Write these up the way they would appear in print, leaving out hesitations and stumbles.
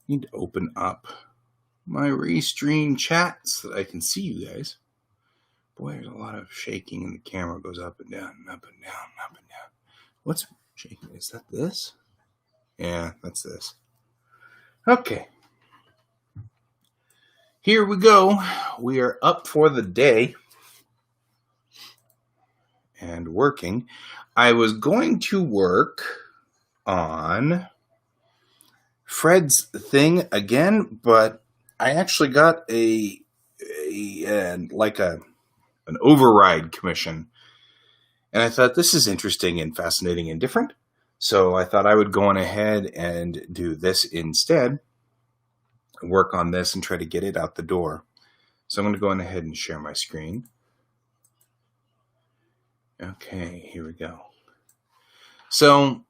need to open up my Restream chat so that I can see you guys. Boy, there's a lot of shaking and the camera goes up and down and up and down and up and down. What's shaking? Is that this? Yeah, that's this. Okay. Here we go. We are up for the day and working. I was going to work on Fred's thing again, but I actually got an override commission. And I thought this is interesting and fascinating and different. So I thought I would go on ahead and do this instead. Work on this and try to get it out the door. So I'm going to go on ahead and share my screen. Okay, here we go. So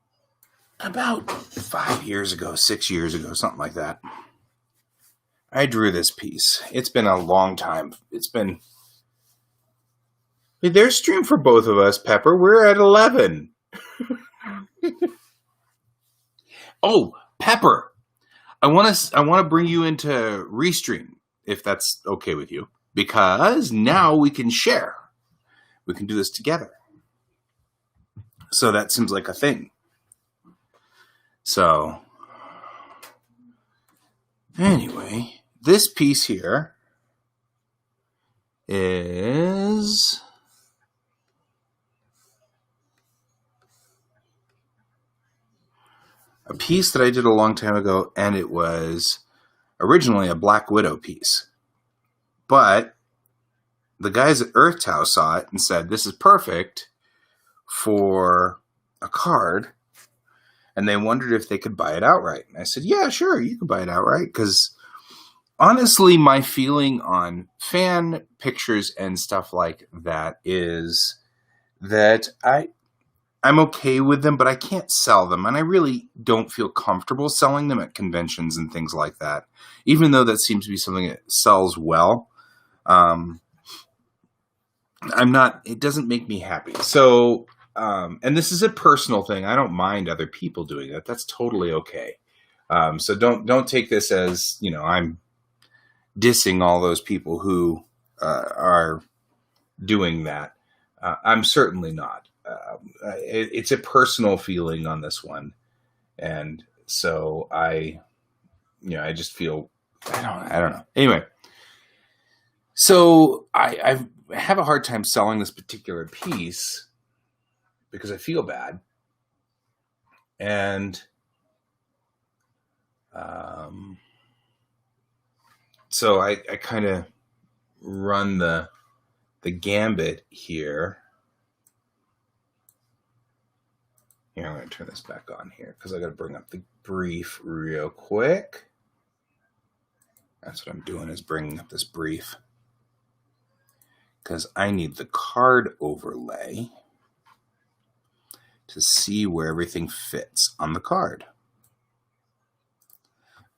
about 5 years ago, 6 years ago, something like that, I drew this piece. It's been a long time. There's stream for both of us, Pepper. We're at 11. Oh, Pepper. I want to bring you into Restream, if that's okay with you, because now we can share. We can do this together. So that seems like a thing. So anyway, this piece here is a piece that I did a long time ago, and it was originally a Black Widow piece. But the guys at Earth Tau saw it and said, this is perfect for a card, and they wondered if they could buy it outright. And I said, yeah, sure, you can buy it outright, because honestly, my feeling on fan pictures and stuff like that is that I'm okay with them, but I can't sell them, and I really don't feel comfortable selling them at conventions and things like that, even though that seems to be something that sells well. It doesn't make me happy. So, and this is a personal thing. I don't mind other people doing that. That's totally okay. So don't take this as, I'm dissing all those people who are doing that. I'm certainly not. It's a personal feeling on this one. And so I just feel, I don't know. Anyway, so I have a hard time selling this particular piece because I feel bad. And so I kind of run the gambit here. Here, I'm going to turn this back on here because I got to bring up the brief real quick. That's what I'm doing, is bringing up this brief, because I need the card overlay to see where everything fits on the card.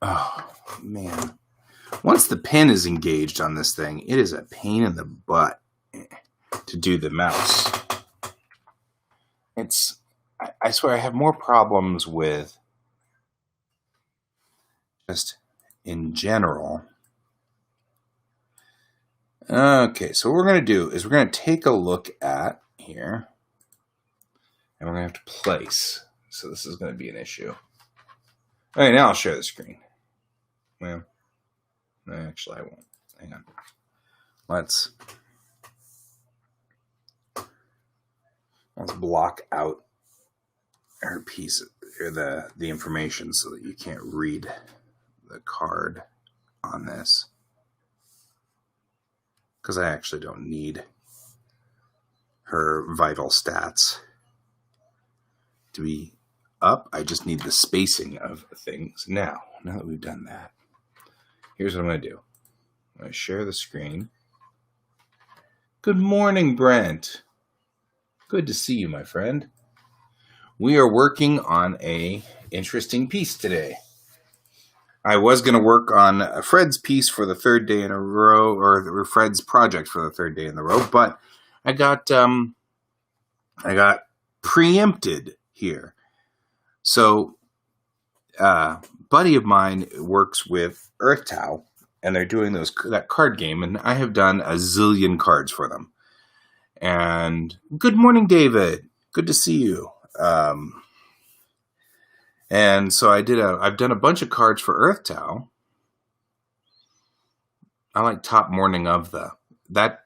Oh, man. Once the pen is engaged on this thing, it is a pain in the butt to do the mouse. I swear I have more problems with just in general. Okay, so what we're going to do is we're going to take a look at here, and we're going to have to place. So this is going to be an issue. All right, now I'll share the screen. Well, actually I won't. Hang on. Let's block out our piece, or the information, so that you can't read the card on this, because I actually don't need her vital stats to be up. I just need the spacing of things. Now that we've done that, here's what I'm going to do. I'm going to share the screen. Good morning, Brent. Good to see you, my friend. We are working on a interesting piece today. I was going to work on Fred's piece for the third day in a row, or Fred's project for the third day in a row, but I got preempted here. So buddy of mine works with EarthTow, and they're doing that card game, and I have done a zillion cards for them. And good morning, David. Good to see you. And so I've done a bunch of cards for EarthTow. I like top morning of that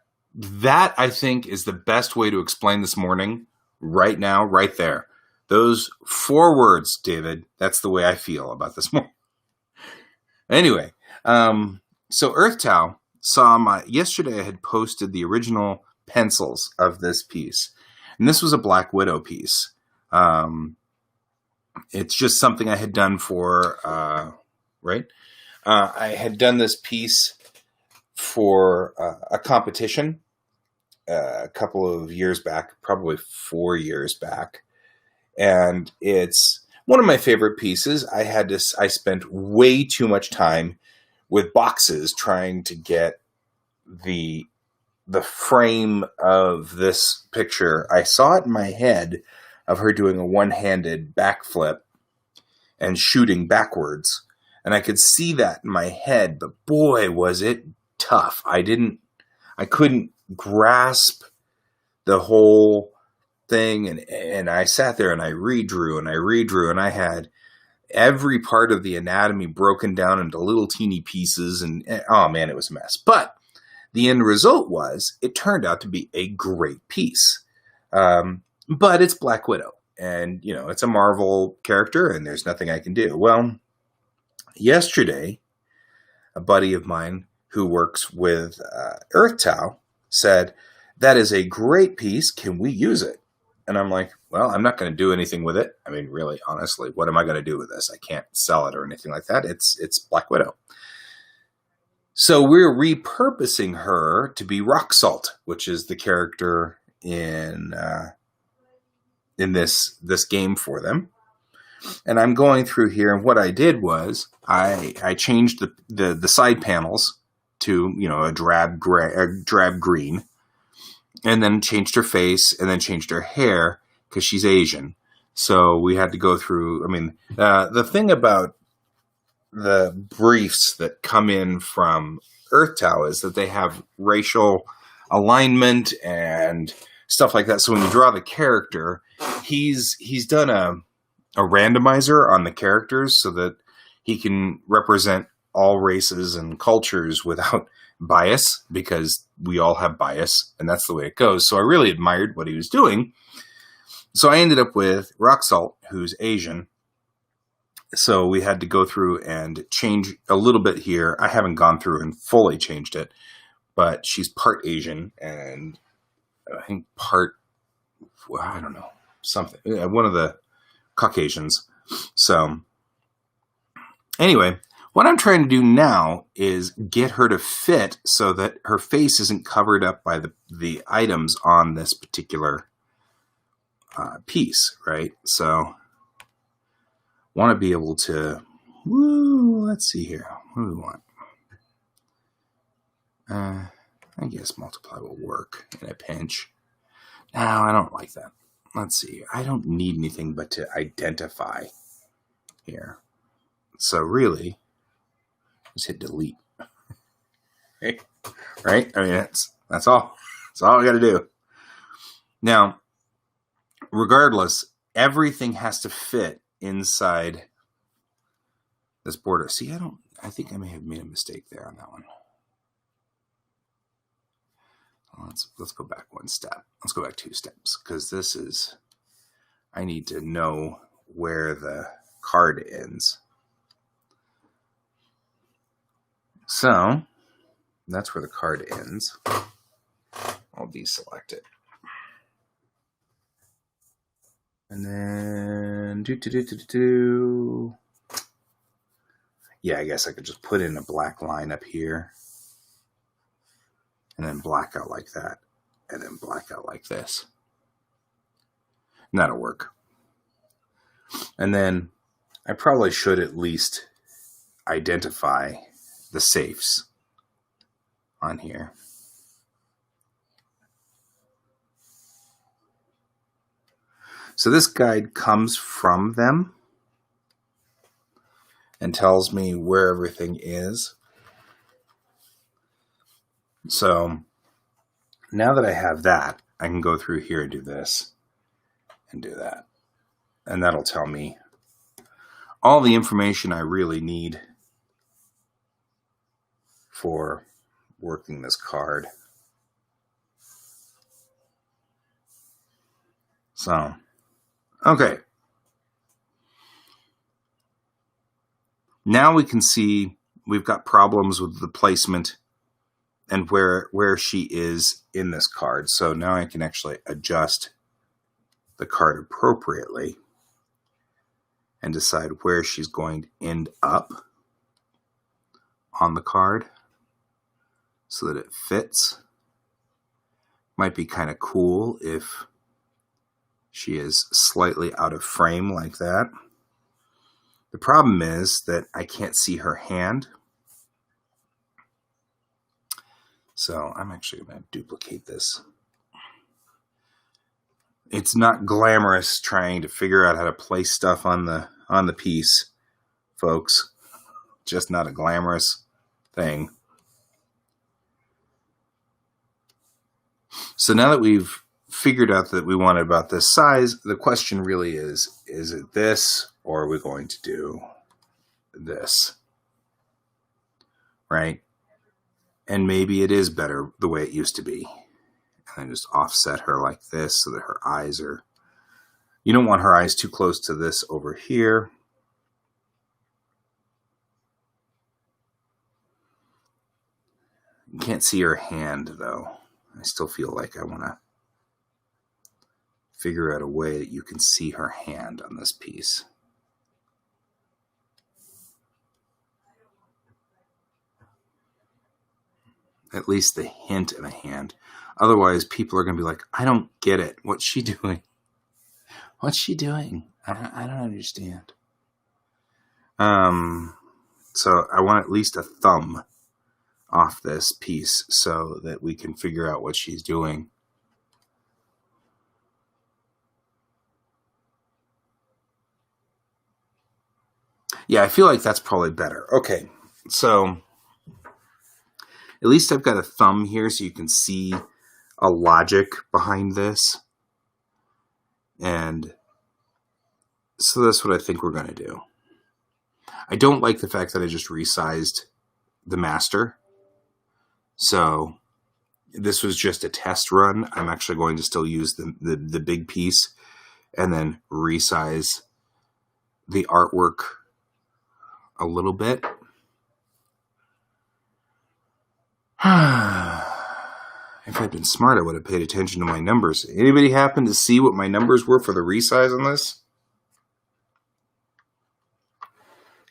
I think is the best way to explain this morning right now, right there. Those 4 words, David, that's the way I feel about this morning. Anyway, so EarthTow saw yesterday I had posted the original pencils of this piece. And this was a Black Widow piece. It's just something I had done for, I had done this piece for a competition a couple of years back, probably 4 years back. And it's one of my favorite pieces. I spent way too much time with boxes trying to get the frame of this picture. I saw it in my head of her doing a one-handed backflip and shooting backwards. And I could see that in my head, but boy, was it tough. I couldn't grasp the whole thing, and I sat there and I redrew and I had every part of the anatomy broken down into little teeny pieces, and oh man, it was a mess. But the end result was it turned out to be a great piece. But it's Black Widow, and it's a Marvel character, and there's nothing I can do. Well, yesterday, a buddy of mine who works with EarthTow said, "That is a great piece. Can we use it?" And I'm like, well, I'm not going to do anything with it. I mean, really, honestly, what am I going to do with this? I can't sell it or anything like that. It's Black Widow. So we're repurposing her to be Rock Salt, which is the character in this game for them. And I'm going through here, and what I did was I changed the side panels to a drab green. And then changed her face, and then changed her hair because she's Asian. So we had to go through. I mean, the thing about the briefs that come in from EarthTow is that they have racial alignment and stuff like that. So when you draw the character, he's done a randomizer on the characters so that he can represent all races and cultures without bias, because we all have bias, and that's the way it goes. So I really admired what he was doing. So I ended up with Rock Salt, who's Asian. So we had to go through and change a little bit here. I haven't gone through and fully changed it, but she's part Asian and I think part, I don't know, something, one of the Caucasians. So anyway, what I'm trying to do now is get her to fit so that her face isn't covered up by the items on this particular piece, right? So want to be able to, let's see here. What do we want? I guess multiply will work in a pinch. No, I don't like that. Let's see. I don't need anything but to identify here. So really, just hit delete. Right? I mean, that's all. That's all I got to do. Now, regardless, everything has to fit inside this border. See, I think I may have made a mistake there on that one. Let's go back one step. Let's go back 2 steps, because I need to know where the card ends. So that's where the card ends. I'll deselect it. And then yeah, I guess I could just put in a black line up here. And then black out like that. And then black out like this. And that'll work. And then I probably should at least identify the safes on here. So this guide comes from them. and tells me where everything is. So now that I have that, I can go through here and do this and do that. And that'll tell me all the information I really need for working this card. So, okay. Now we can see we've got problems with the placement and where she is in this card. So now I can actually adjust the card appropriately and decide where she's going to end up on the card so that it fits. Might be kind of cool if she is slightly out of frame like that. The problem is that I can't see her hand. So I'm actually going to duplicate this. It's not glamorous trying to figure out how to place stuff on the piece, folks. Just not a glamorous thing. So now that we've figured out that we want it about this size, the question really is it this or are we going to do this? Right? And maybe it is better the way it used to be. And just offset her like this so that her eyes are... You don't want her eyes too close to this over here. You can't see her hand, though. I still feel like I want to figure out a way that you can see her hand on this piece. At least the hint of a hand. Otherwise, people are going to be like, I don't get it. What's she doing? What's she doing? I don't understand. So I want at least a thumb off this piece so that we can figure out what she's doing. Yeah, I feel like that's probably better. Okay, so at least I've got a thumb here so you can see a logic behind this. And so that's what I think we're going to do. I don't like the fact that I just resized the master. So this was just a test run. I'm actually going to still use the big piece and then resize the artwork a little bit. If I'd been smart, I would have paid attention to my numbers. Anybody happen to see what my numbers were for the resize on this?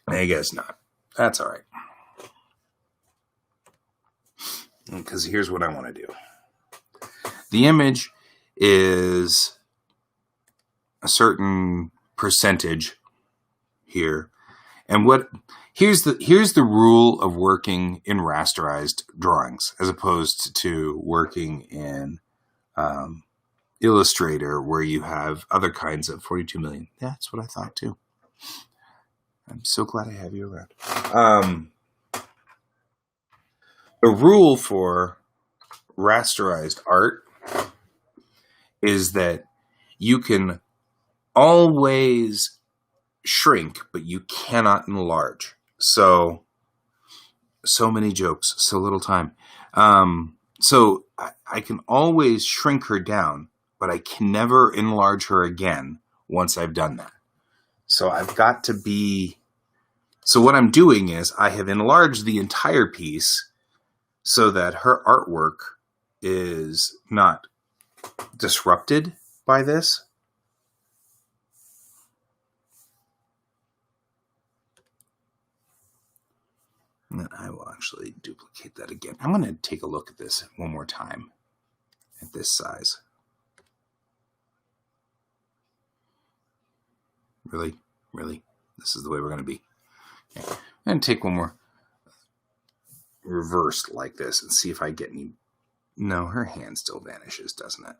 I guess not. That's all right. Because here's what I want to do. The image is a certain percentage here. And here's the rule of working in rasterized drawings as opposed to working in Illustrator where you have other kinds of 42 million. Yeah, that's what I thought too. I'm so glad I have you around. The rule for rasterized art is that you can always shrink, but you cannot enlarge. So many jokes, so little time. So I can always shrink her down, but I can never enlarge her again once I've done that. So I've got to be... So what I'm doing is I have enlarged the entire piece so that her artwork is not disrupted by this. And then I will actually duplicate that again. I'm going to take a look at this one more time at this size. Really? Really? This is the way we're going to be. Okay. I'm going to take one more reversed like this and see if I get any... No, her hand still vanishes, doesn't it?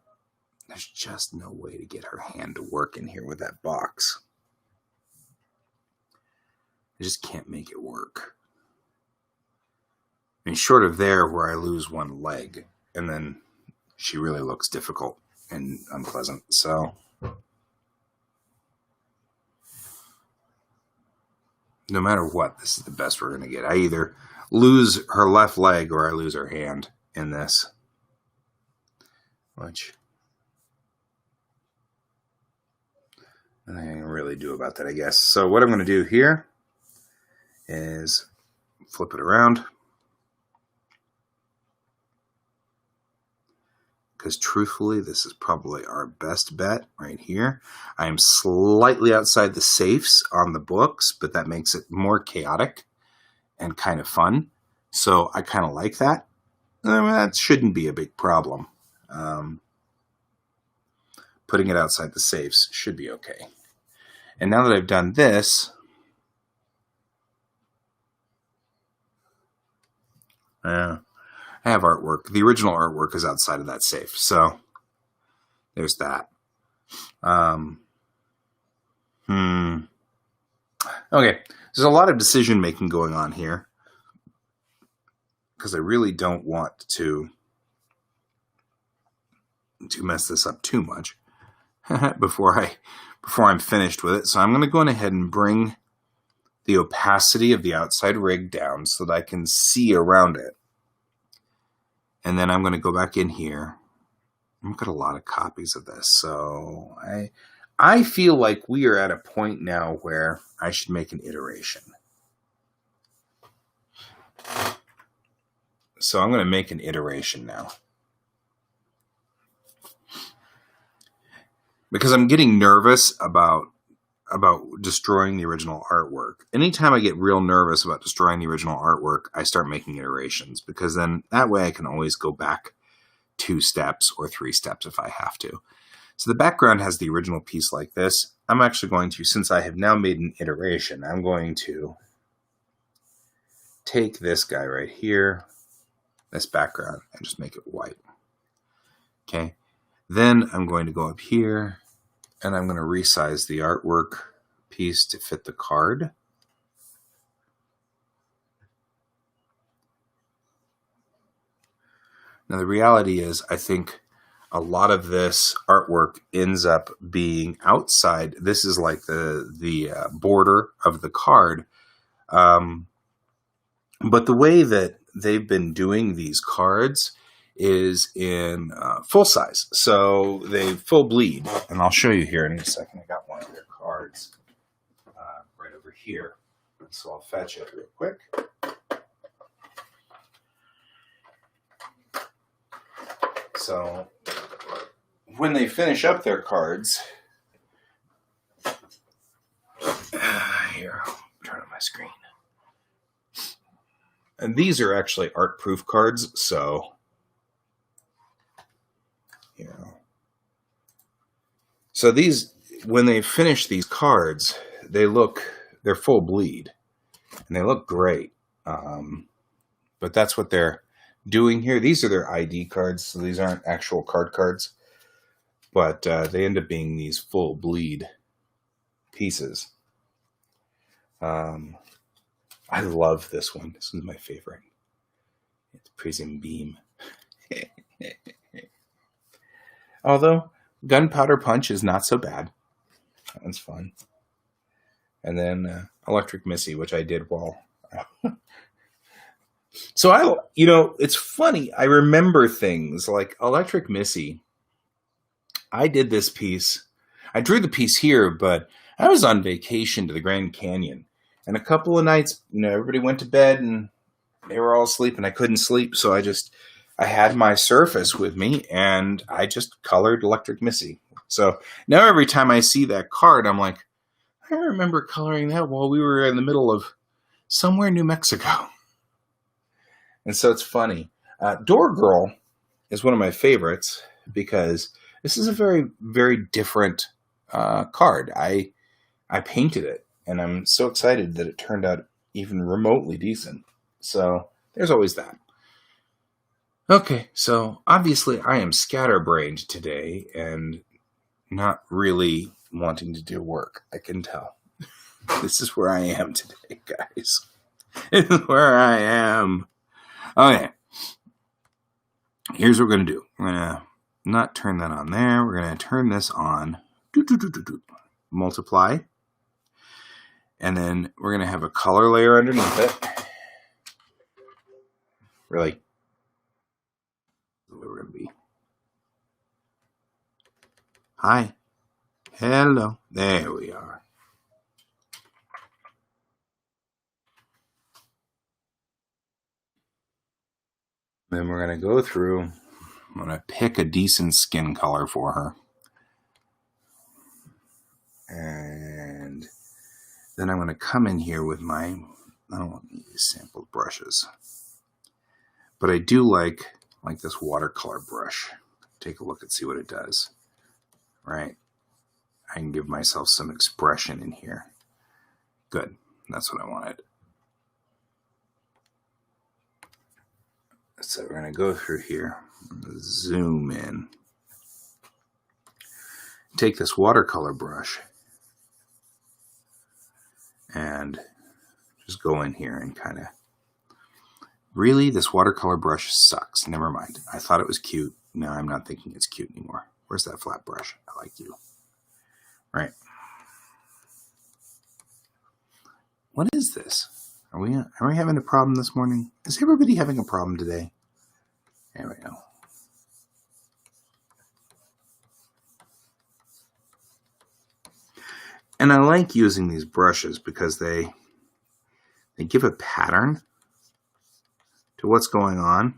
There's just no way to get her hand to work in here with that box. I just can't make it work. I mean, short of there where I lose one leg, and then she really looks difficult and unpleasant. So no matter what, this is the best we're going to get. I either lose her left leg or I lose her hand in this. Which nothing I can really do about that, I guess. So what I'm going to do here is flip it around. Because truthfully, this is probably our best bet right here. I am slightly outside the safes on the books, but that makes it more chaotic and kind of fun. So I kind of like that. That shouldn't be a big problem. Putting it outside the safes should be okay. And now that I've done this, I have artwork. The original artwork is outside of that safe. So there's that. Okay. There's a lot of decision making going on here because I really don't want to mess this up too much before I'm finished with it. So I'm going to go ahead and bring the opacity of the outside rig down so that I can see around it. And then I'm going to go back in here. I've got a lot of copies of this. So I feel like we are at a point now where I should make an iteration. So I'm going to make an iteration now. Because I'm getting nervous about destroying the original artwork. Anytime I get real nervous about destroying the original artwork, I start making iterations, because then that way I can always go back 2 steps or 3 steps if I have to. So the background has the original piece like this. I'm actually going to, since I have now made an iteration, I'm going to take this guy right here, this background, and just make it white. Okay. Then I'm going to go up here and I'm going to resize the artwork piece to fit the card. Now the reality is, I think a lot of this artwork ends up being outside. This is like the border of the card. But the way that they've been doing these cards is in full size. So they full bleed. And I'll show you here in a second. I got one of their cards right over here. So I'll fetch it real quick. So when they finish up their cards, here, I'll turn on my screen. And these are actually art-proof cards, so so these, when they finish these cards, they're full bleed, and they look great. But that's what they're doing here. These are their ID cards, so these aren't actual cards, but they end up being these full bleed pieces. I love this one. This is my favorite. It's Prism Beam. Although Gunpowder Punch is not so bad. That one's fun. And then Electric Missy, which I did while. So it's funny. I remember things like Electric Missy. I did this piece. I drew the piece here, but I was on vacation to the Grand Canyon. And a couple of nights, everybody went to bed and they were all asleep and I couldn't sleep. So I had my surface with me and I just colored Electric Missy. So now every time I see that card, I'm like, I remember coloring that while we were in the middle of somewhere in New Mexico. And so it's funny. Door Girl is one of my favorites because this is a very, very different card. I painted it. And I'm so excited that it turned out even remotely decent. So there's always that. Okay, so obviously I am scatterbrained today and not really wanting to do work. I can tell. This is where I am today, guys. This is where I am. Okay. Here's what we're going to do. We're going to not turn that on there. We're going to turn this on. Multiply. And then we're going to have a color layer underneath it. Really. We're going to be. Hi. Hello. There we are. Then we're going to go through. I'm going to pick a decent skin color for her. And then I'm going to come in here with my, I don't want these sampled brushes, but I do like this watercolor brush. Take a look and see what it does. Right? I can give myself some expression in here. Good. That's what I wanted. So we're going to go through here, zoom in, take this watercolor brush, and just go in here and kind of, really, this watercolor brush sucks. Never mind. I thought it was cute. Now I'm not thinking it's cute anymore. Where's that flat brush? I like you. Right. What is this? Are we having a problem this morning? Is everybody having a problem today? There we go. And I like using these brushes because they give a pattern to what's going on.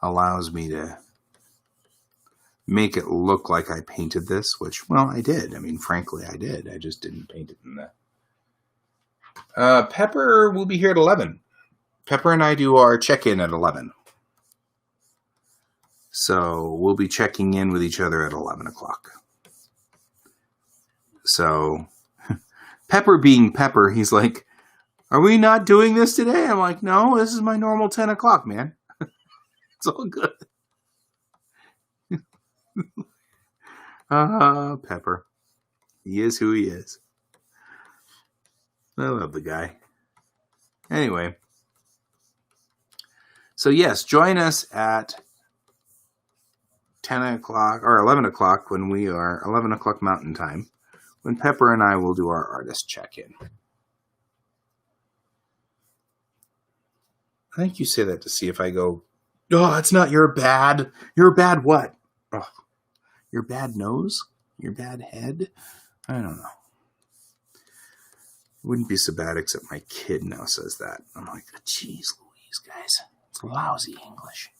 Allows me to make it look like I painted this, which, well, I did. I mean, frankly, I did. I just didn't paint it in the... Pepper will be here at 11. Pepper and I do our check-in at 11. So we'll be checking in with each other at 11 o'clock. So Pepper being Pepper, he's like, are we not doing this today? I'm like, no, this is my normal 10 o'clock, man. It's all good. Pepper. He is who he is. I love the guy. Anyway. So yes, join us at 10 o'clock or 11 o'clock when we are 11 o'clock Mountain Time, when Pepper and I will do our artist check-in. I think you say that to see if I go, oh, it's not your bad. You're bad what? Oh, your bad nose? Your bad head? I don't know. It wouldn't be so bad except my kid now says that. I'm like, geez Louise, guys. It's lousy English.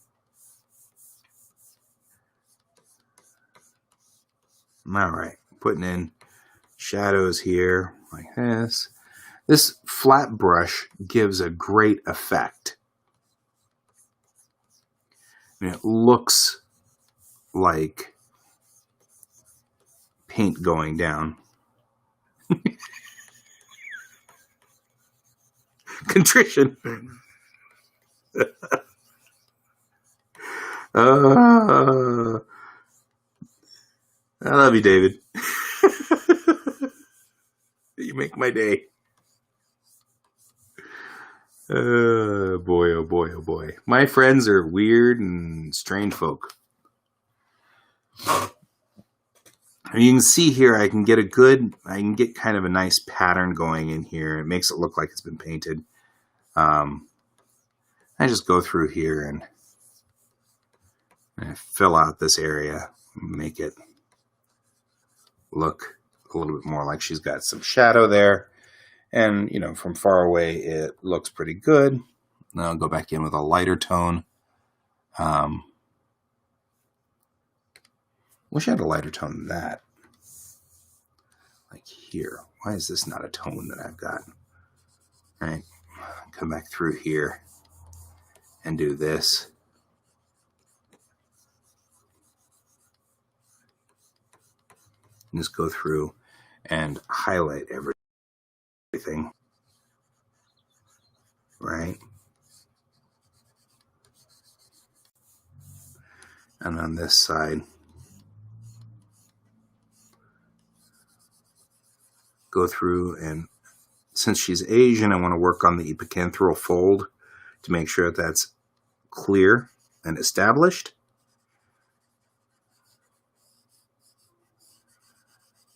All right. Putting in shadows here like this. This flat brush gives a great effect. I mean, it looks like paint going down. Contrition. I love you, David. You make my day. Boy, oh boy, oh boy. My friends are weird and strange folk. You can see here I can get kind of a nice pattern going in here. It makes it look like it's been painted. I just go through here and fill out this area, make it look a little bit more like she's got some shadow there. And, you know, from far away, it looks pretty good. Now I'll go back in with a lighter tone. Wish I had a lighter tone than that. Like here. Why is this not a tone that I've got? All right. Come back through here and do this. And just go through and highlight everything. Right? And on this side, go through, and since she's Asian, I want to work on the epicantral fold to make sure that that's clear and established.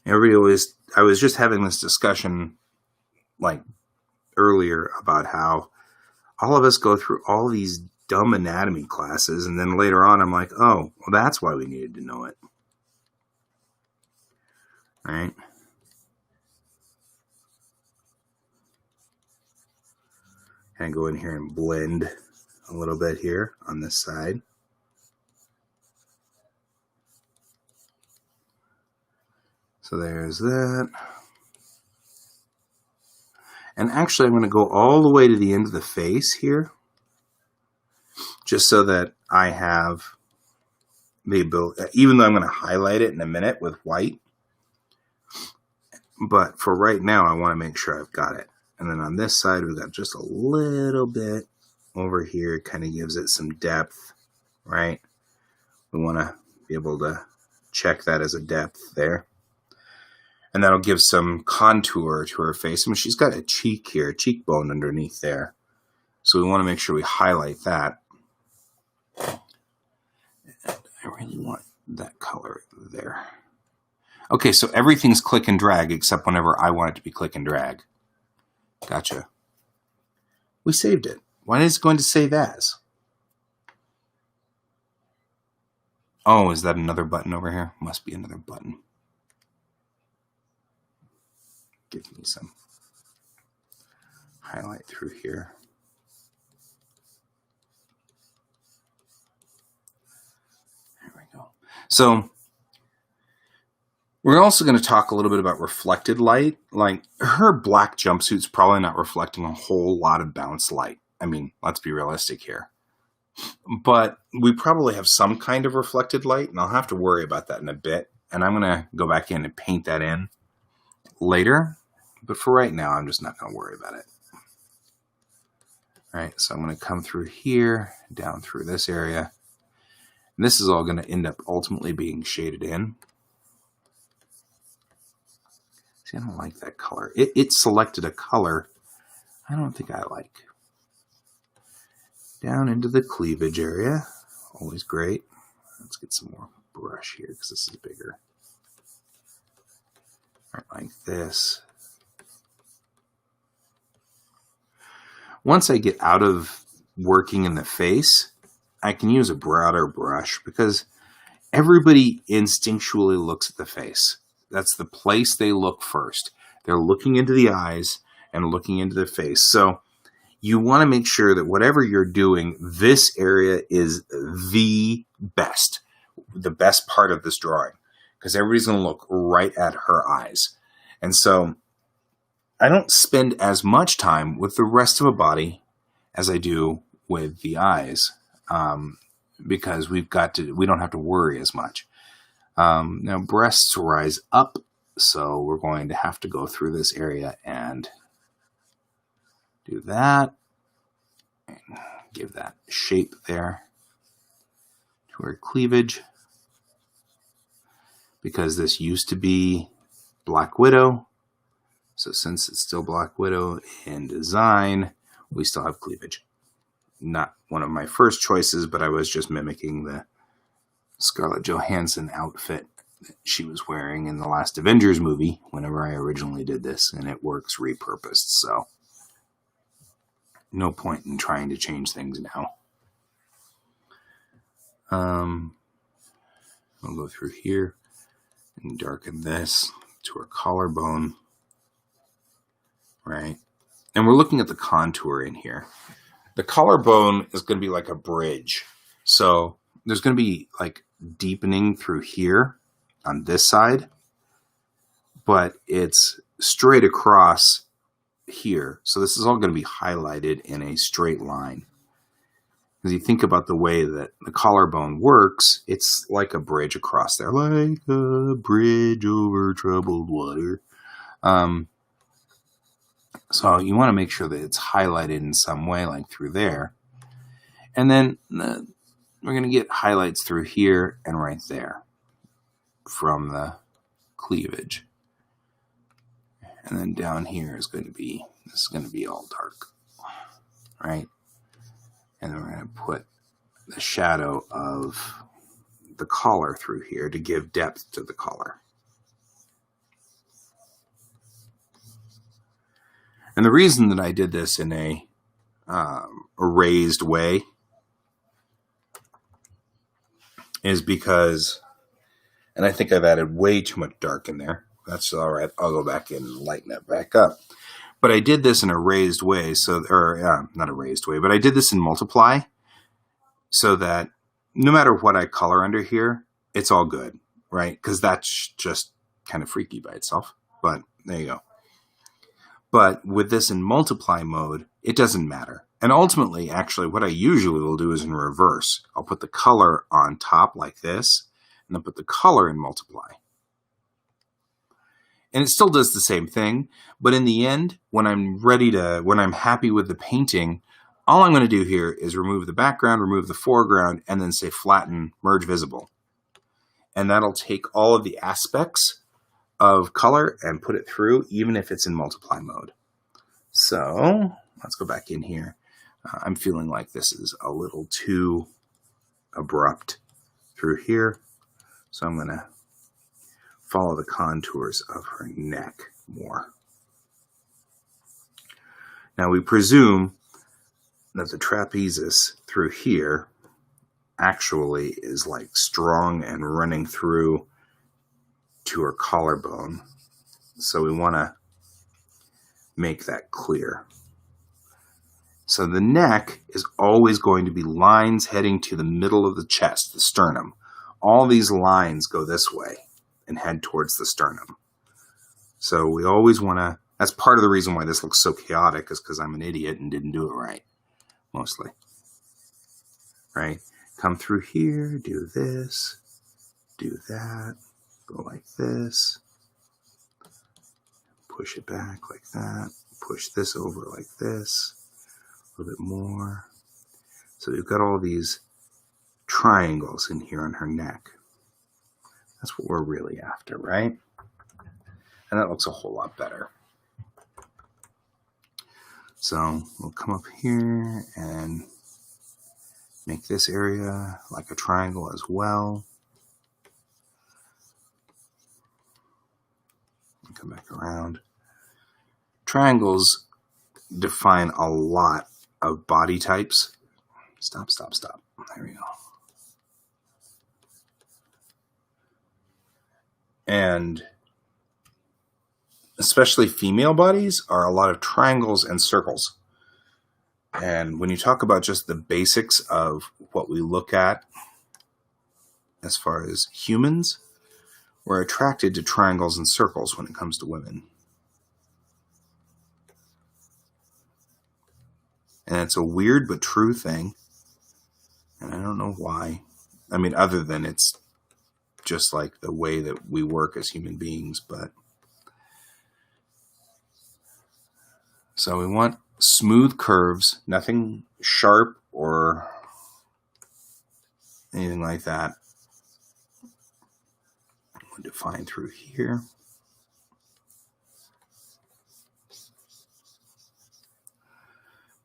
I was just having this discussion like earlier about how all of us go through all these dumb anatomy classes, and then later on I'm like, oh, well, that's why we needed to know it. All right. And go in here and blend a little bit here on this side. So there's that. And actually, I'm going to go all the way to the end of the face here, just so that I have the ability, even though I'm going to highlight it in a minute with white. But for right now, I want to make sure I've got it. And then on this side, we've got just a little bit over here. It kind of gives it some depth, right? We want to be able to check that as a depth there. And that'll give some contour to her face. I mean, she's got a cheek here, a cheekbone underneath there. So we want to make sure we highlight that. I really want that color there. Okay, so everything's click and drag except whenever I want it to be click and drag. Gotcha. We saved it. Why is it going to save as? Oh, is that another button over here? Must be another button. Give me some highlight through here. There we go. So we're also going to talk a little bit about reflected light. Like, her black jumpsuit's probably not reflecting a whole lot of bounce light. I mean, let's be realistic here. But we probably have some kind of reflected light, and I'll have to worry about that in a bit. And I'm going to go back in and paint that in later. But for right now, I'm just not going to worry about it. All right, so I'm going to come through here, down through this area. And this is all going to end up ultimately being shaded in. See, I don't like that color. It selected a color I don't think I like. Down into the cleavage area. Always great. Let's get some more brush here because this is bigger. All right, like this. Once I get out of working in the face, I can use a broader brush because everybody instinctually looks at the face. That's the place they look first. They're looking into the eyes and looking into the face. So you want to make sure that whatever you're doing, this area is the best part of this drawing, because everybody's going to look right at her eyes. And so I don't spend as much time with the rest of a body as I do with the eyes, because we don't have to worry as much. Now breasts rise up, so we're going to have to go through this area and do that. And give that shape there to her cleavage, because this used to be Black Widow. So since it's still Black Widow in design, we still have cleavage. Not one of my first choices, but I was just mimicking the Scarlett Johansson outfit that she was wearing in the last Avengers movie whenever I originally did this, and it works repurposed, so no point in trying to change things now. I'll go through here and darken this to her collarbone, right? And we're looking at the contour in here. The collarbone is going to be like a bridge. So there's going to be like deepening through here on this side, but it's straight across here. So this is all going to be highlighted in a straight line. As you think about the way that the collarbone works, it's like a bridge across there, like a bridge over troubled water. So you want to make sure that it's highlighted in some way, like through there. And then we're going to get highlights through here and right there from the cleavage. And then down here is going to be, this is going to be all dark, right? And then we're going to put the shadow of the collar through here to give depth to the collar. And the reason that I did this in a raised way is because, and I think I've added way too much dark in there. That's all right. I'll go back in and lighten it back up. But I did this in a raised way, not a raised way, but I did this in multiply so that no matter what I color under here, it's all good, right? Because that's just kind of freaky by itself. But there you go. But with this in multiply mode, it doesn't matter. And ultimately, actually, what I usually will do is in reverse. I'll put the color on top like this, and then put the color in multiply. And it still does the same thing, but in the end, when I'm happy with the painting, all I'm going to do here is remove the background, remove the foreground, and then say flatten, merge visible. And that'll take all of the aspects of color and put it through, even if it's in multiply mode. So let's go back in here. I'm feeling like this is a little too abrupt through here. So I'm going to follow the contours of her neck more. Now we presume that the trapezius through here actually is like strong and running through to her collarbone. So we want to make that clear. So the neck is always going to be lines heading to the middle of the chest, the sternum. All these lines go this way and head towards the sternum. So we always want to, that's part of the reason why this looks so chaotic, is because I'm an idiot and didn't do it right, mostly. Right? Come through here, do this, do that, go like this, push it back like that, push this over like this, a little bit more. So we've got all these triangles in here on her neck. That's what we're really after, right? And that looks a whole lot better. So we'll come up here and make this area like a triangle as well. And come back around. Triangles define a lot of body types. Stop. There we go. And especially female bodies are a lot of triangles and circles. And when you talk about just the basics of what we look at as far as humans, we're attracted to triangles and circles when it comes to women. And it's a weird but true thing. And I don't know why. I mean, other than it's just like the way that we work as human beings, but so we want smooth curves, nothing sharp or anything like that. We'll define through here.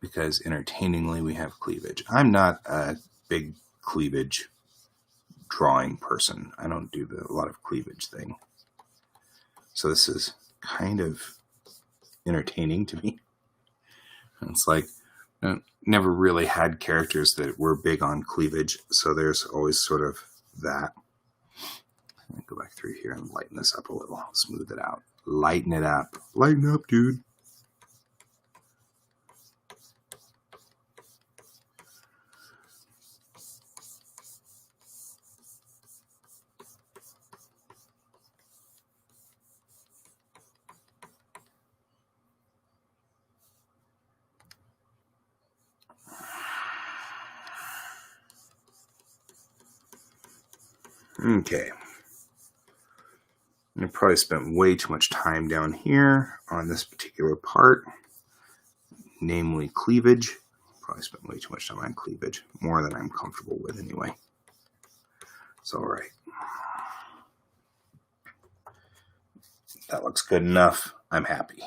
Because entertainingly we have cleavage. I'm not a big cleavage drawing person. I don't do a lot of cleavage thing. So this is kind of entertaining to me. It's like I never really had characters that were big on cleavage, so there's always sort of that. Let me go back through here and lighten this up a little, smooth it out. Lighten it up. Lighten up, dude. Okay. I probably spent way too much time down here on this particular part, namely cleavage. Probably spent way too much time on cleavage, more than I'm comfortable with anyway. It's all right. That looks good enough. I'm happy.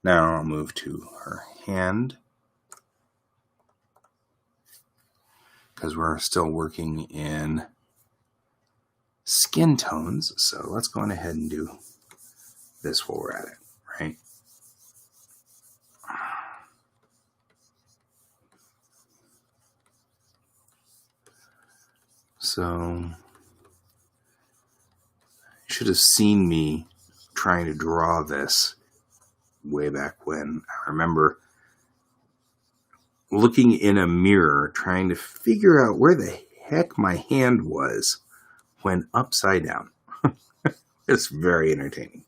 Now I'll move to her hand, because we're still working in skin tones. So let's go on ahead and do this while we're at it, right? So you should have seen me trying to draw this way back when. I remember looking in a mirror trying to figure out where the heck my hand was when upside down. It's very entertaining.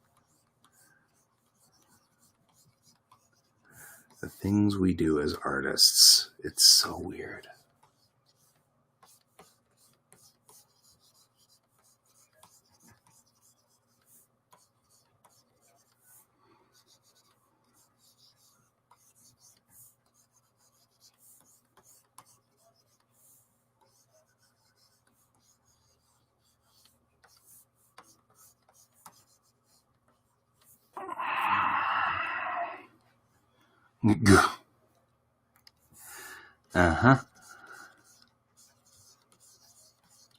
The things we do as artists, it's so weird.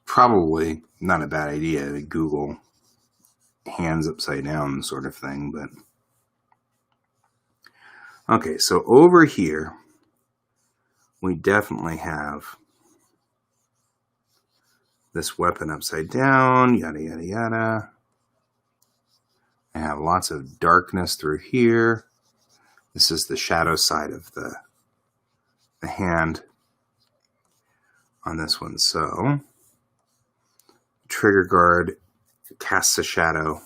Probably not a bad idea to Google hands upside down sort of thing, but okay, so over here we definitely have this weapon upside down, yada yada yada. I have lots of darkness through here. This is the shadow side of the hand on this one. So trigger guard casts a shadow,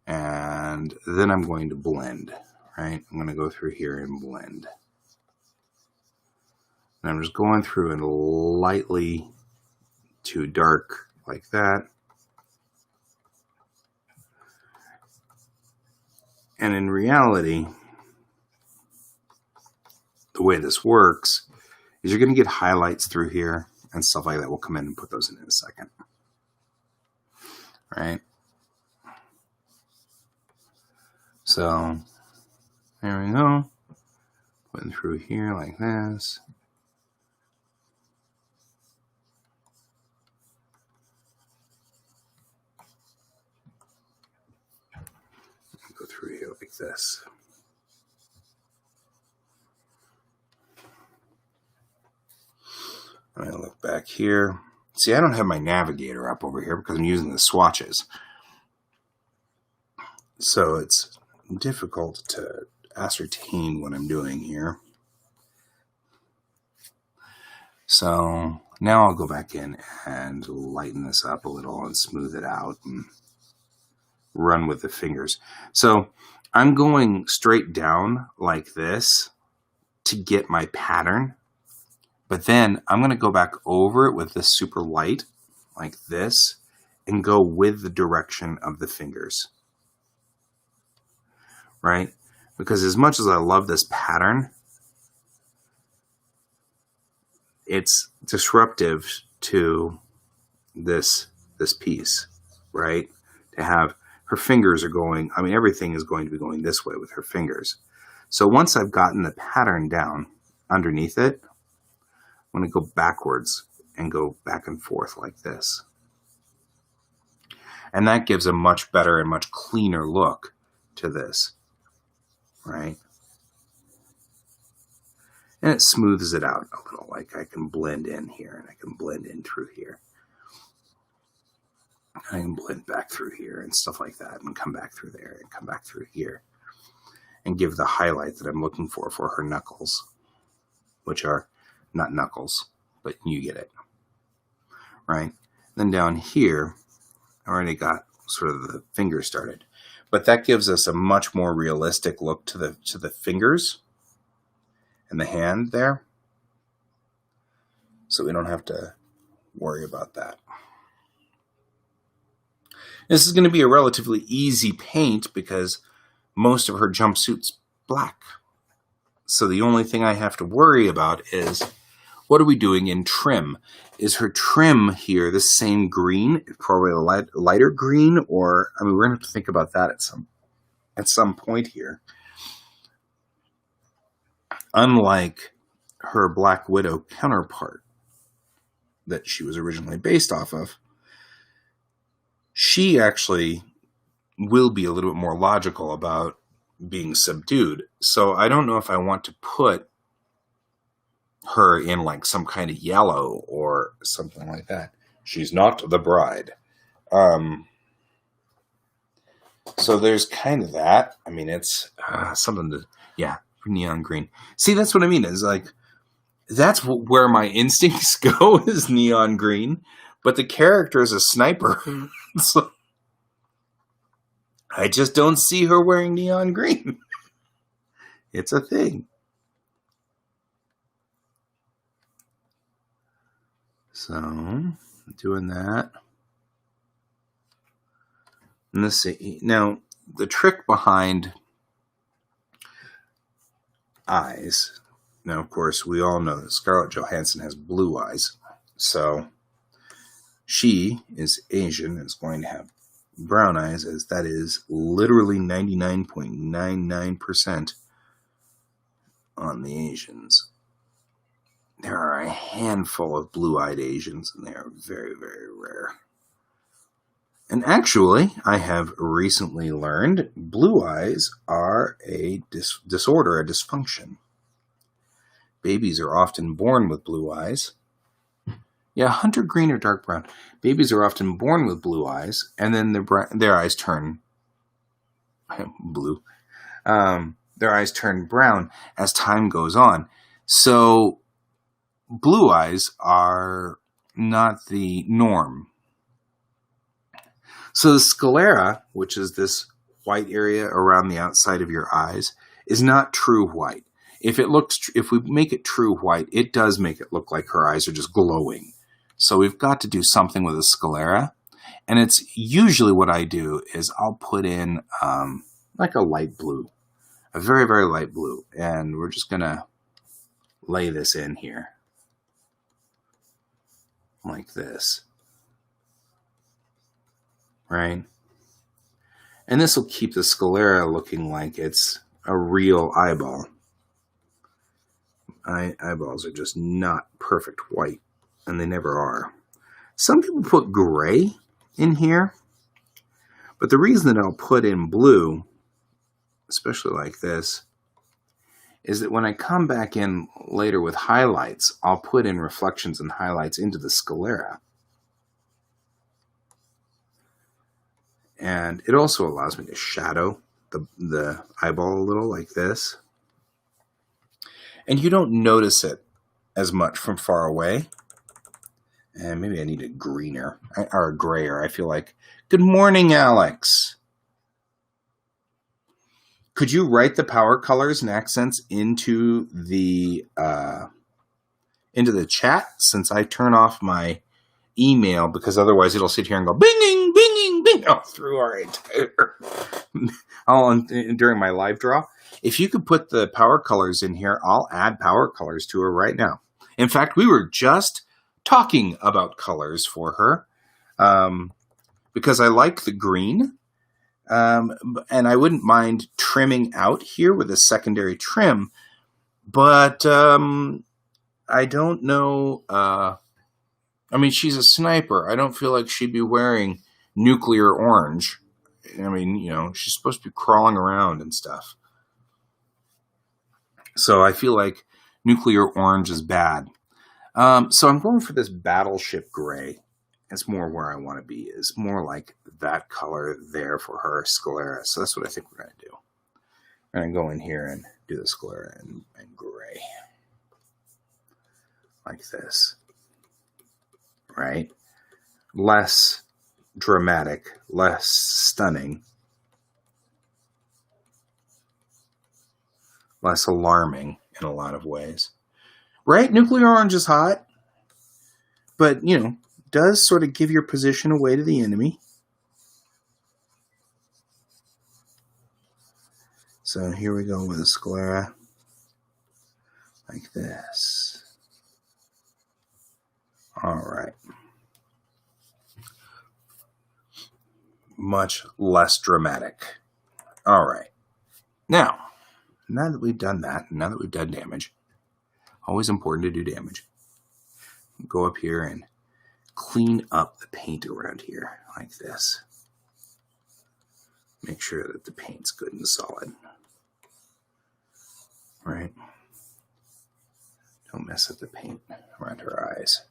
and then I'm going to blend, right? I'm going to go through here and blend. And I'm just going through and lightly to dark like that. And in reality, the way this works is you're going to get highlights through here and stuff like that. We'll come in and put those in a second. Right? So, there we go. Putting through here like this. Go through here like this. I'm going to look back here. See, I don't have my navigator up over here because I'm using the swatches. So it's difficult to ascertain what I'm doing here. So now I'll go back in and lighten this up a little and smooth it out and run with the fingers. So I'm going straight down like this to get my pattern. But then I'm going to go back over it with this super light like this and go with the direction of the fingers. Right? Because as much as I love this pattern, it's disruptive to this piece, right? To have her fingers are going, I mean, everything is going to be going this way with her fingers. So once I've gotten the pattern down underneath it, I'm going to go backwards and go back and forth like this. And that gives a much better and much cleaner look to this, right? And it smooths it out a little, like I can blend in here and I can blend in through here. I can blend back through here and stuff like that and come back through there and come back through here and give the highlight that I'm looking for her knuckles, which are not knuckles, but you get it, right? Then down here, I already got sort of the finger started, but that gives us a much more realistic look to the fingers and the hand there, so we don't have to worry about that. This is going to be a relatively easy paint because most of her jumpsuit's black. So the only thing I have to worry about is What are we doing in trim? Is her trim here the same green, probably a lighter green, or I mean, we're going to have to think about that at some point here. Unlike her Black Widow counterpart that she was originally based off of, she actually will be a little bit more logical about being subdued. So I don't know if I want to put her in like some kind of yellow or something like that. She's not the bride. So there's kind of that. I mean, it's something to, yeah, neon green. See, that's what I mean. Is like, that's where my instincts go is neon green, but the character is a sniper. So I just don't see her wearing neon green. It's a thing. So, doing that. And let's see. Now, the trick behind eyes. Now, of course, we all know that Scarlett Johansson has blue eyes. So, she is Asian and is going to have brown eyes, as that is literally 99.99% on the Asians. There are a handful of blue-eyed Asians, and they are very, very rare. And actually, I have recently learned blue eyes are a disorder, a dysfunction. Babies are often born with blue eyes. Yeah, hunter green or dark brown. Babies are often born with blue eyes, and then their eyes turn blue. Their eyes turn brown as time goes on. So blue eyes are not the norm. So the sclera, which is this white area around the outside of your eyes, is not true white. If we make it true white, it does make it look like her eyes are just glowing. So we've got to do something with the sclera. And it's usually what I do is I'll put in like a light blue, a very, very light blue. And we're just going to lay this in here like this. Right? And this will keep the sclera looking like it's a real eyeball. Eyeballs are just not perfect white, and they never are. Some people put gray in here, but the reason that I'll put in blue, especially like this, is that when I come back in later with highlights, I'll put in reflections and highlights into the sclera. And it also allows me to shadow the eyeball a little like this. And you don't notice it as much from far away. And maybe I need a greener or a grayer. I feel like, good morning, Alex. Could you write the power colors and accents into the chat, since I turn off my email, because otherwise it'll sit here and go binging, binging, bing all through our entire during my live draw. If you could put the power colors in here, I'll add power colors to her right now. In fact, we were just talking about colors for her because I like the green, and I wouldn't mind trimming out here with a secondary trim, but I don't know. I mean, she's a sniper. I don't feel like she'd be wearing nuclear orange. I mean, you know, she's supposed to be crawling around and stuff. So I feel like nuclear orange is bad. So I'm going for this battleship gray. It's more where I want to be. It's more like that color there for her sclera. So that's what I think we're going to do. I'm going to go in here and do the sclera and gray. Like this. Right? Less dramatic, less stunning, less alarming in a lot of ways. Right? Nuclear orange is hot, but, you know, does sort of give your position away to the enemy. So here we go with a sclera like this. All right. Much less dramatic. All right. Now that we've done that, now that we've done damage, always important to do damage. Go up here and clean up the paint around here like this. Make sure that the paint's good and solid. Right? Don't mess up the paint around her eyes.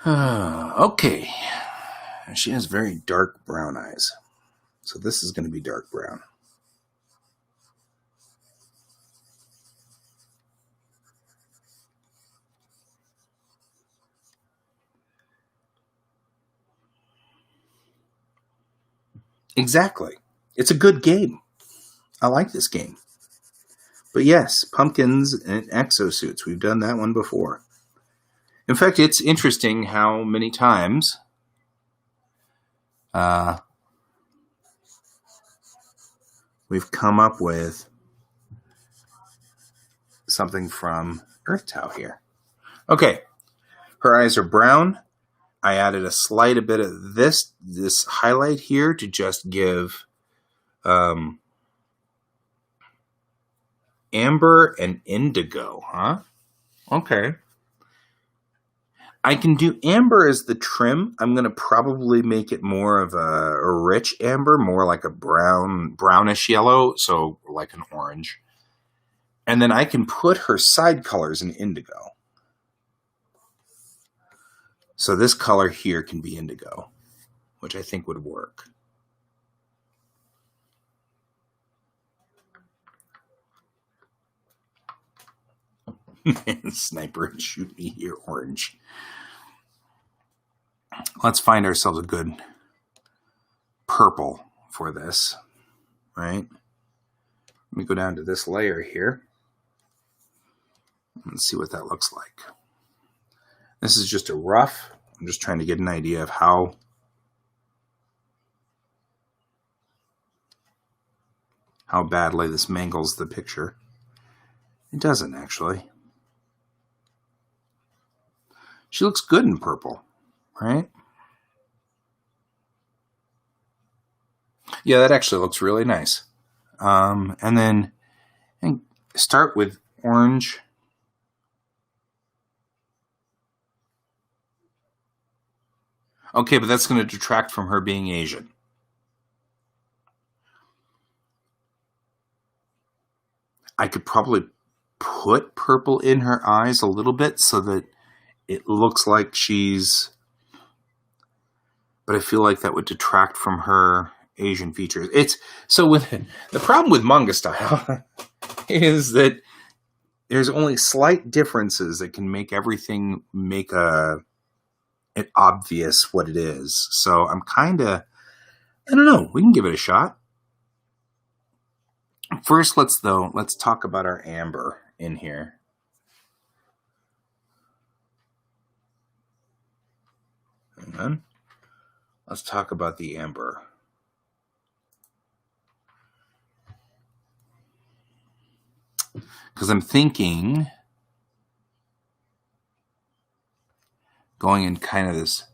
Okay. She has very dark brown eyes. So this is going to be dark brown. Exactly. It's a good game. I like this game. But yes, pumpkins and exosuits. We've done that one before. In fact, it's interesting how many times we've come up with something from Earth-Tau here. Okay, her eyes are brown. I added a slight bit of this highlight here to just give amber and indigo, huh? Okay. I can do amber as the trim. I'm going to probably make it more of a rich amber, more like a brownish yellow, so like an orange. And then I can put her side colors in indigo. So this color here can be indigo, which I think would work. Sniper and shoot me here, orange. Let's find ourselves a good purple for this, right? Let me go down to this layer here. Let's see what that looks like. This is just a rough. I'm just trying to get an idea of how badly this mangles the picture. It doesn't actually. She looks good in purple, right? Yeah, that actually looks really nice. And then start with orange. Okay, but that's going to detract from her being Asian. I could probably put purple in her eyes a little bit so that it looks like she's... But I feel like that would detract from her Asian features. The problem with manga style is that there's only slight differences that can make everything it obvious what it is. So I'm kind of, I don't know. We can give it a shot. First, let's talk about our amber in here. And then let's talk about the amber. Because I'm thinking going in kind of this.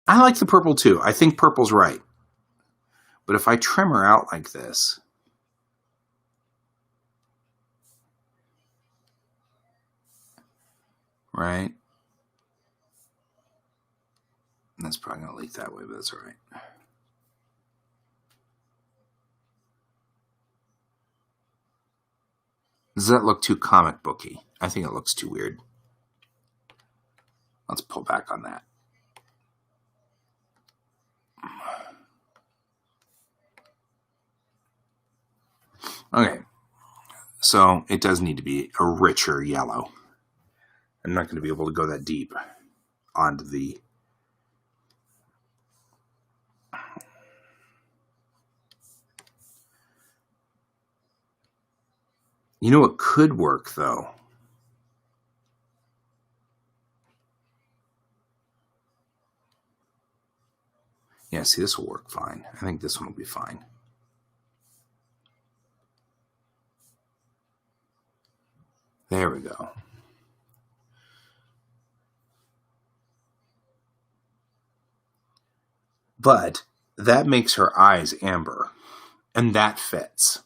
I like the purple too. I think purple's right. But if I trim her out like this, right? That's probably going to leak that way, but that's all right. Does that look too comic booky? I think it looks too weird. Let's pull back on that. Okay, so it does need to be a richer yellow. I'm not going to be able to go that deep onto the... You know what could work, though? Yeah, see, this will work fine. I think this one will be fine. There we go. But that makes her eyes amber, and that fits.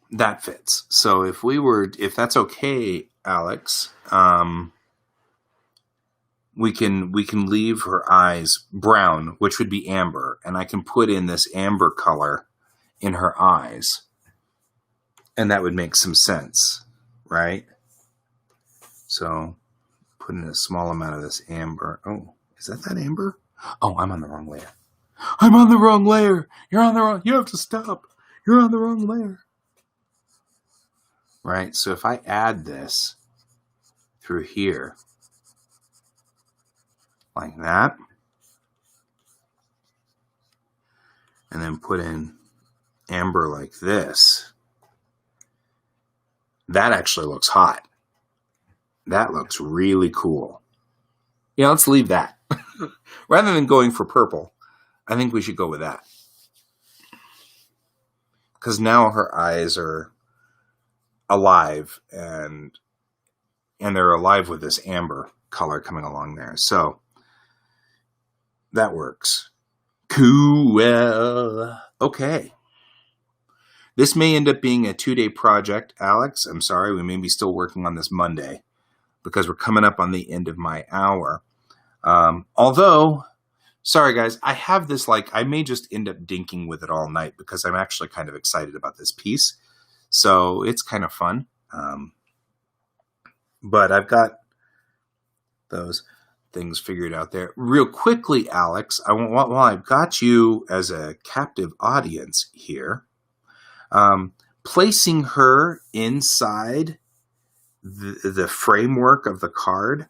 That fits. So if that's okay, Alex, we can leave her eyes brown, which would be amber, and I can put in this amber color in her eyes, and that would make some sense, right? So put in a small amount of this amber. Oh, is that amber? Oh, I'm on the wrong layer. I'm on the wrong layer. You have to stop. You're on the wrong layer. Right? So if I add this through here, like that, and then put in amber like this, that actually looks hot. That looks really cool. Yeah, let's leave that. Rather than going for purple, I think we should go with that. Because now her eyes are alive, and they're alive with this amber color coming along there. So that works. Cool. Okay. This may end up being a 2-day project, Alex. I'm sorry, we may be still working on this Monday because we're coming up on the end of my hour. Although, sorry guys, I have this, I may just end up dinking with it all night because I'm actually kind of excited about this piece. So it's kind of fun. But I've got those things figured out there. Real quickly, Alex, while I've got you as a captive audience here, placing her inside the framework of the card,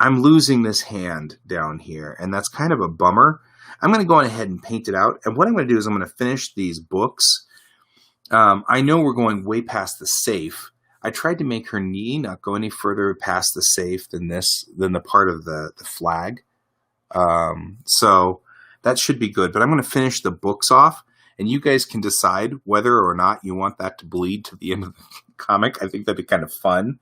I'm losing this hand down here, and that's kind of a bummer. I'm going to go ahead and paint it out, and what I'm going to do is I'm going to finish these books. I know we're going way past the safe. I tried to make her knee not go any further past the safe than the part of the flag. So that should be good, but I'm going to finish the books off, and you guys can decide whether or not you want that to bleed to the end of the comic. I think that'd be kind of fun.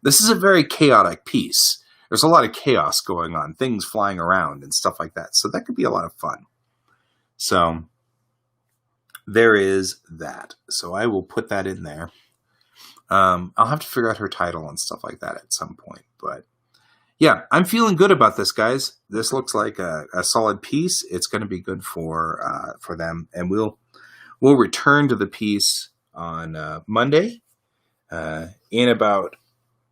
This is a very chaotic piece. There's a lot of chaos going on, things flying around and stuff like that. So that could be a lot of fun. So there is that. So I will put that in there. I'll have to figure out her title and stuff like that at some point. But yeah, I'm feeling good about this, guys. This looks like a solid piece. It's going to be good for them. And we'll return to the piece on Monday in about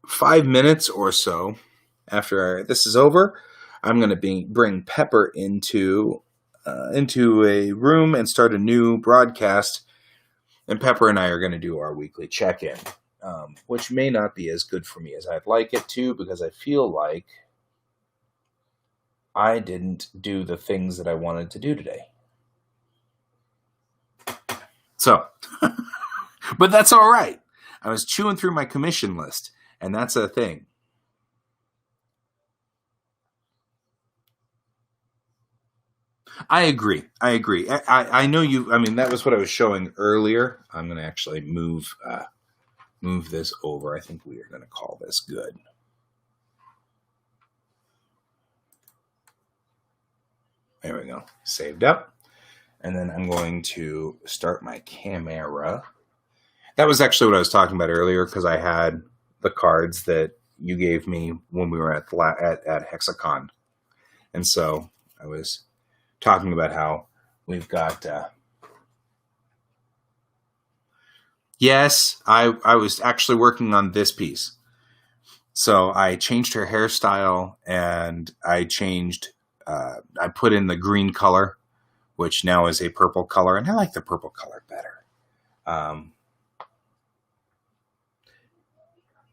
5 minutes or so. After this is over, I'm going to bring Pepper into a room and start a new broadcast. And Pepper and I are going to do our weekly check-in, which may not be as good for me as I'd like it to, because I feel like I didn't do the things that I wanted to do today. So, but that's all right. I was chewing through my commission list, and that's a thing. I agree. I know you. I mean, that was what I was showing earlier. I'm going to actually move this over. I think we are going to call this good. There we go. Saved up. And then I'm going to start my camera. That was actually what I was talking about earlier, because I had the cards that you gave me when we were at Hexacon. And so I was talking about how we've got yes, I was actually working on this piece. So I changed her hairstyle, and I put in the green color, which now is a purple color, and I like the purple color better.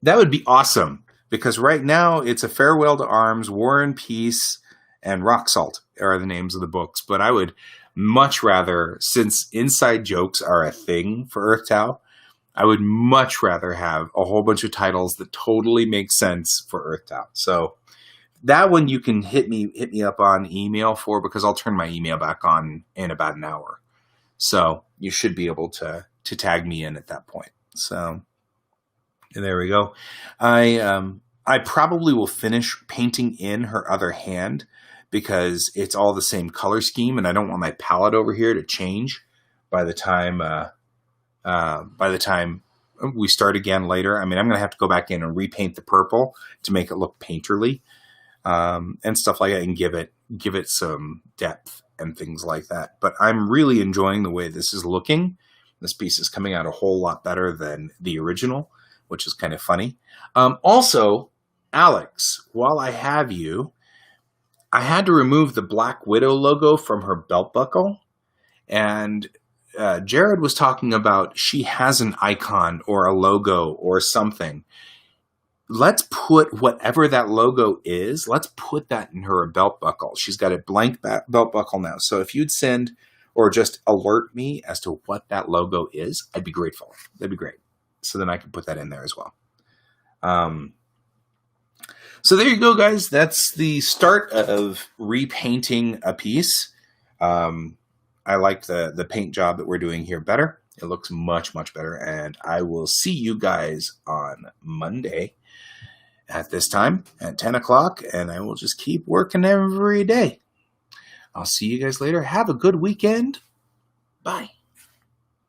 That would be awesome, because right now it's a Farewell to Arms, War and Peace, and Rock Salt are the names of the books. But I would much rather, since inside jokes are a thing for EarthTow, I would much rather have a whole bunch of titles that totally make sense for EarthTow. So that one you can hit me up on email for, because I'll turn my email back on in about an hour. So you should be able to tag me in at that point. So there we go. I probably will finish painting in her other hand because it's all the same color scheme, and I don't want my palette over here to change by the time we start again later. I mean, I'm going to have to go back in and repaint the purple to make it look painterly, and stuff like that, and give it some depth and things like that. But I'm really enjoying the way this is looking. This piece is coming out a whole lot better than the original, which is kind of funny. Also, Alex, while I have you, I had to remove the Black Widow logo from her belt buckle, and Jared was talking about she has an icon or a logo or something. Let's put whatever that logo is, let's put that in her belt buckle. She's got a blank belt buckle now. So if you'd send or just alert me as to what that logo is, I'd be grateful. That'd be great. So then I can put that in there as well. So there you go, guys. That's the start of repainting a piece. I like the paint job that we're doing here better. It looks much, much better. And I will see you guys on Monday at this time at 10 o'clock. And I will just keep working every day. I'll see you guys later. Have a good weekend. Bye.